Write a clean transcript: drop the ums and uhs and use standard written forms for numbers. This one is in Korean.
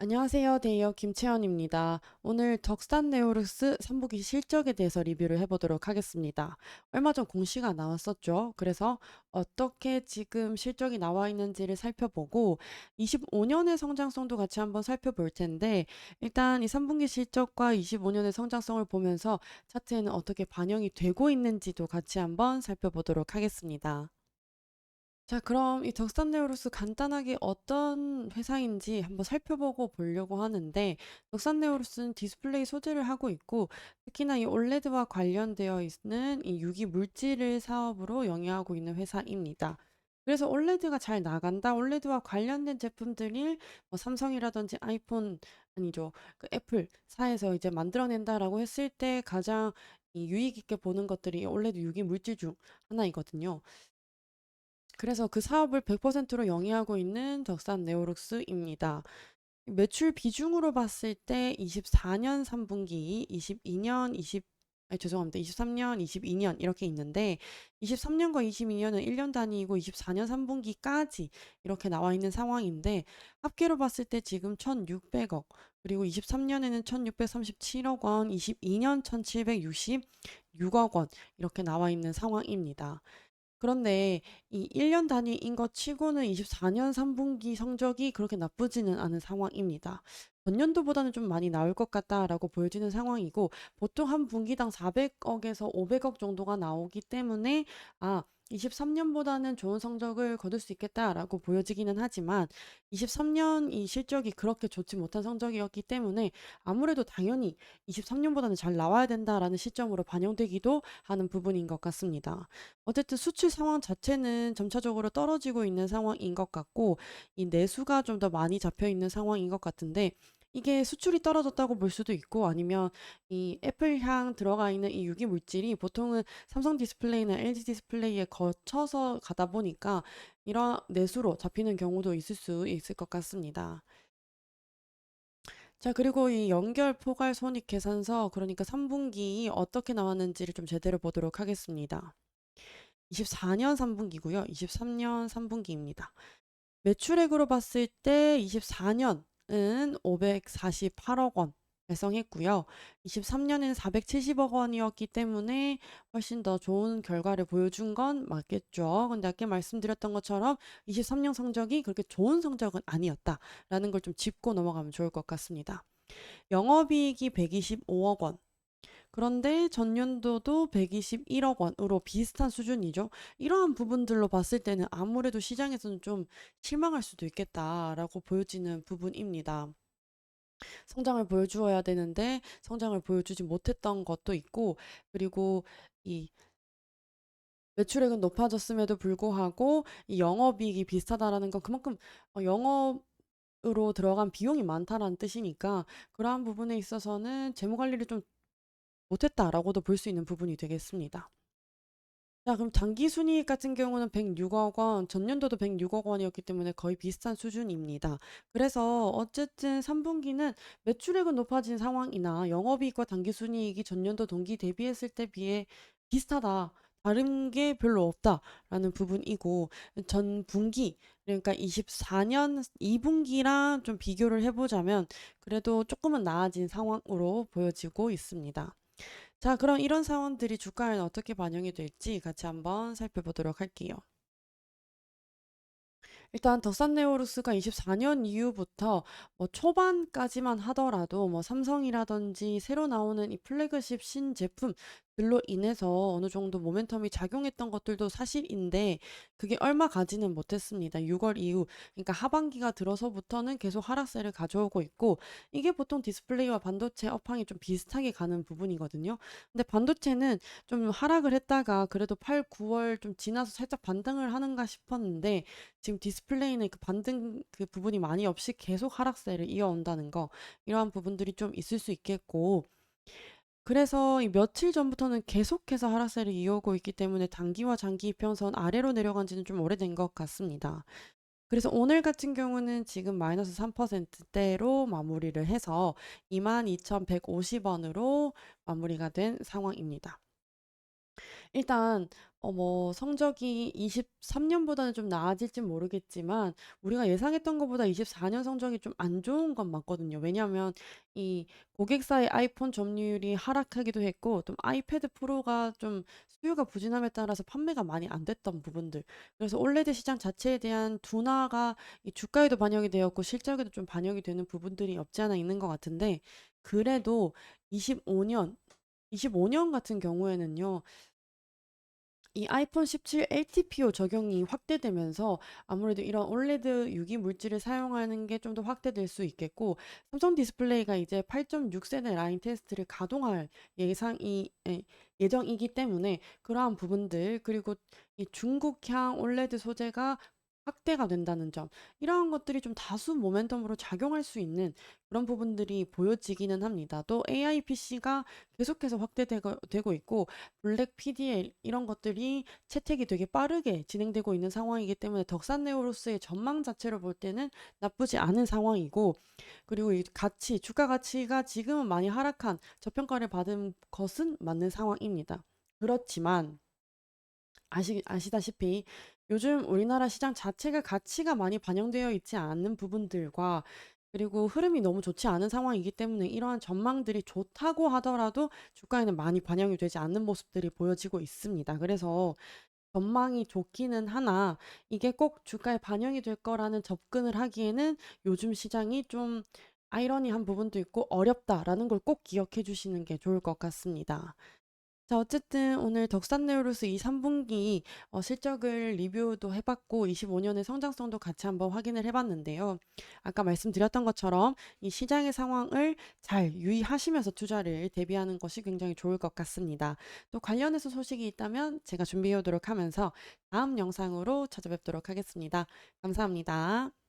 안녕하세요. 데이어 김채연입니다. 오늘 덕산 네오룩스 3분기 실적에 대해서 리뷰를 해보도록 하겠습니다. 얼마 전 공시가 나왔었죠. 그래서 어떻게 지금 실적이 나와 있는지를 살펴보고 25년의 성장성도 같이 한번 살펴볼 텐데 일단 이 3분기 실적과 25년의 성장성을 보면서 차트에는 어떻게 반영이 되고 있는지도 같이 한번 살펴보도록 하겠습니다. 자, 그럼 이 덕산네오루스 간단하게 어떤 회사인지 한번 살펴보고 보려고 하는데, 덕산네오루스는 디스플레이 소재를 하고 있고, 특히나 이 올레드와 관련되어 있는 이 유기 물질을 사업으로 영위하고 있는 회사입니다. 그래서 올레드가 잘 나간다, 올레드와 관련된 제품들이 뭐 삼성이라든지 아이폰, 아니죠, 그 애플사에서 이제 만들어낸다라고 했을 때 가장 이 유익 있게 보는 것들이 올레드 유기 물질 중 하나이거든요. 그래서 그 사업을 100%로 영위하고 있는 덕산 네오룩스입니다. 매출 비중으로 봤을 때 24년 3분기, 22년, 23년, 22년 이렇게 있는데 23년과 22년은 1년 단위이고 24년 3분기까지 이렇게 나와 있는 상황인데 합계로 봤을 때 지금 1,600억, 그리고 23년에는 1,637억 원, 22년 1,766억 원 이렇게 나와 있는 상황입니다. 그런데 이 1년 단위인 것 치고는 24년 3분기 성적이 그렇게 나쁘지는 않은 상황입니다. 전년도보다는 좀 많이 나올 것 같다라고 보여지는 상황이고 보통 한 분기당 400억에서 500억 정도가 나오기 때문에 23년보다는 좋은 성적을 거둘 수 있겠다라고 보여지기는 하지만 23년 이 실적이 그렇게 좋지 못한 성적이었기 때문에 아무래도 당연히 23년보다는 잘 나와야 된다라는 시점으로 반영되기도 하는 부분인 것 같습니다. 어쨌든 수출 상황 자체는 점차적으로 떨어지고 있는 상황인 것 같고, 이 내수가 좀 더 많이 잡혀 있는 상황인 것 같은데, 이게 수출이 떨어졌다고 볼 수도 있고, 아니면 이 애플향 들어가 있는 이 유기 물질이 보통은 삼성 디스플레이나 LG 디스플레이에 거쳐서 가다 보니까 이런 내수로 잡히는 경우도 있을 수 있을 것 같습니다. 자, 그리고 이 연결 포괄 손익 계산서, 그러니까 3분기 어떻게 나왔는지를 좀 제대로 보도록 하겠습니다. 24년 3분기고요. 23년 3분기입니다. 매출액으로 봤을 때 24년은 548억 원 달성했고요. 23년에는 470억 원이었기 때문에 훨씬 더 좋은 결과를 보여준 건 맞겠죠. 근데 아까 말씀드렸던 것처럼 23년 성적이 그렇게 좋은 성적은 아니었다라는 걸 좀 짚고 넘어가면 좋을 것 같습니다. 영업이익이 125억 원, 그런데 전년도도 121억 원으로 비슷한 수준이죠. 이러한 부분들로 봤을 때는 아무래도 시장에서는 좀 실망할 수도 있겠다라고 보여지는 부분입니다. 성장을 보여주어야 되는데 성장을 보여주지 못했던 것도 있고, 그리고 이 매출액은 높아졌음에도 불구하고 이 영업이익이 비슷하다라는 건 그만큼 영업으로 들어간 비용이 많다라는 뜻이니까 그러한 부분에 있어서는 재무 관리를 좀 못했다라고도 볼 수 있는 부분이 되겠습니다. 자, 그럼 당기 순이익 같은 경우는 106억 원, 전년도도 106억 원이었기 때문에 거의 비슷한 수준입니다. 그래서 어쨌든 3분기는 매출액은 높아진 상황이나 영업이익과 당기 순이익이 전년도 동기 대비했을 때 비해 비슷하다. 다른 게 별로 없다라는 부분이고 전 분기, 그러니까 24년 2분기랑 좀 비교를 해보자면 그래도 조금은 나아진 상황으로 보여지고 있습니다. 자, 그럼 이런 상황들이 주가에는 어떻게 반영이 될지 같이 한번 살펴보도록 할게요. 일단 덕산네오루스가 24년 이후부터 뭐 초반까지만 하더라도 뭐 삼성이라든지 새로 나오는 이 플래그십 신제품들로 인해서 어느 정도 모멘텀이 작용했던 것들도 사실인데 그게 얼마 가지는 못했습니다. 6월 이후, 그러니까 하반기가 들어서부터는 계속 하락세를 가져오고 있고 이게 보통 디스플레이와 반도체 업황이 좀 비슷하게 가는 부분이거든요. 근데 반도체는 좀 하락을 했다가 그래도 8, 9월 좀 지나서 살짝 반등을 하는가 싶었는데 지금 디스플레이는 그 반등 그 부분이 많이 없이 계속 하락세를 이어온다는 거, 이러한 부분들이 좀 있을 수 있겠고, 그래서 이 며칠 전부터는 계속해서 하락세를 이어오고 있기 때문에 단기와 장기 이평선 아래로 내려간 지는 좀 오래된 것 같습니다. 그래서 오늘 같은 경우는 지금 마이너스 3%대로 마무리를 해서 22,150원으로 마무리가 된 상황입니다. 일단 뭐 성적이 23년보다는 좀 나아질진 모르겠지만 우리가 예상했던 것보다 24년 성적이 좀 안 좋은 건 맞거든요. 왜냐하면 이 고객사의 아이폰 점유율이 하락하기도 했고 좀 아이패드 프로가 좀 수요가 부진함에 따라서 판매가 많이 안 됐던 부분들. 그래서 올레드 시장 자체에 대한 둔화가 이 주가에도 반영이 되었고 실적에도 좀 반영이 되는 부분들이 없지 않아 있는 것 같은데 그래도 25년 25년 같은 경우에는요. 이 아이폰 17 LTPO 적용이 확대되면서 아무래도 이런 올레드 유기 물질을 사용하는 게 좀 더 확대될 수 있겠고 삼성 디스플레이가 이제 8.6세대 라인 테스트를 가동할 예상이 예정이기 때문에 그러한 부분들 그리고 이 중국향 올레드 소재가 확대가 된다는 점 이러한 것들이 좀 다수 모멘텀으로 작용할 수 있는 그런 부분들이 보여지기는 합니다. 또 AI PC가 계속해서 확대되고 있고 블랙 PDL 이런 것들이 채택이 되게 빠르게 진행되고 있는 상황이기 때문에 덕산네오로스의 전망 자체로 볼 때는 나쁘지 않은 상황이고 그리고 이 가치, 주가 가치가 지금은 많이 하락한 저평가를 받은 것은 맞는 상황입니다. 그렇지만 아시다시피 요즘 우리나라 시장 자체가 가치가 많이 반영되어 있지 않는 부분들과 그리고 흐름이 너무 좋지 않은 상황이기 때문에 이러한 전망들이 좋다고 하더라도 주가에는 많이 반영이 되지 않는 모습들이 보여지고 있습니다. 그래서 전망이 좋기는 하나 이게 꼭 주가에 반영이 될 거라는 접근을 하기에는 요즘 시장이 좀 아이러니한 부분도 있고 어렵다라는 걸 꼭 기억해 주시는 게 좋을 것 같습니다. 자, 어쨌든 오늘 덕산네오로스 이 3분기 실적을 리뷰도 해봤고 25년의 성장성도 같이 한번 확인을 해봤는데요. 아까 말씀드렸던 것처럼 이 시장의 상황을 잘 유의하시면서 투자를 대비하는 것이 굉장히 좋을 것 같습니다. 또 관련해서 소식이 있다면 제가 준비해 오도록 하면서 다음 영상으로 찾아뵙도록 하겠습니다. 감사합니다.